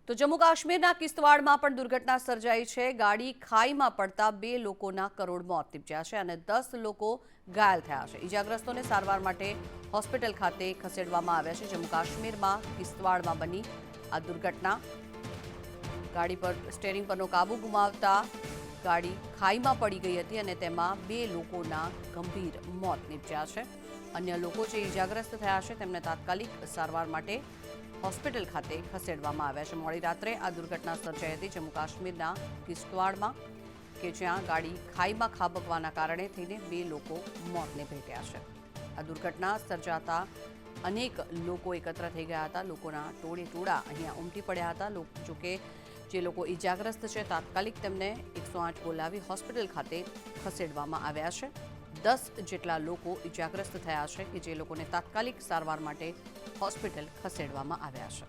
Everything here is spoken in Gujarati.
તો જમ્મુ કાશ્મીરના કિશ્તવાડમાં પણ દુર્ઘટના સર્જાઈ છે। ગાડી ખાઈમાં પડતા 2 લોકોના કરોડ મોત નીપજ્યા છે અને 10 લોકો ઘાયલ થયા છે। ઈજાગ્રસ્તોને સારવાર માટે હોસ્પિટલ ખાતે ખસેડવામાં આવ્યા છે। જમ્મુ કાશ્મીરમાં કિશ્તવાડમાં બની આ દુર્ઘટના। ગાડી પર સ્ટીયરિંગ પરનો કાબુ ગુમાવતા ગાડી ખાઈમાં પડી ગઈ હતી અને તેમાં 2 લોકોના ગંભીર મોત નીપજ્યા છે। અન્ય લોકો જે ઈજાગ્રસ્ત થયા છે તેમને તાત્કાલિક સારવાર માટે હોસ્પિટલ ખાતે ખસેડવામાં આવ્યા છે। મોડી રાત્રે આ દુર્ઘટના સર્જાઈ હતી જમ્મુ કાશ્મીરના કિશ્તવાડમાં કે જ્યાં ગાડી ખાઈમાં ખાબકવાના કારણે થઈને 2 લોકો મોતને ભેટ્યા છે। આ દુર્ઘટના સર્જાતા અનેક લોકો એકત્ર થઈ ગયા હતા। લોકોના ટોળે-ટોળા અહીંયા ઉમટી પડ્યા હતા। જોકે જે લોકો ઈજાગ્રસ્ત છે તાત્કાલિક તેમને 108 બોલાવી હોસ્પિટલ ખાતે ખસેડવામાં આવ્યા છે। 10 જેટલા લોકો ઈજાગ્રસ્ત થયા છે કે જે લોકોને તાત્કાલિક સારવાર માટે હોસ્પિટલ ખસેડવામાં આવ્યા છે।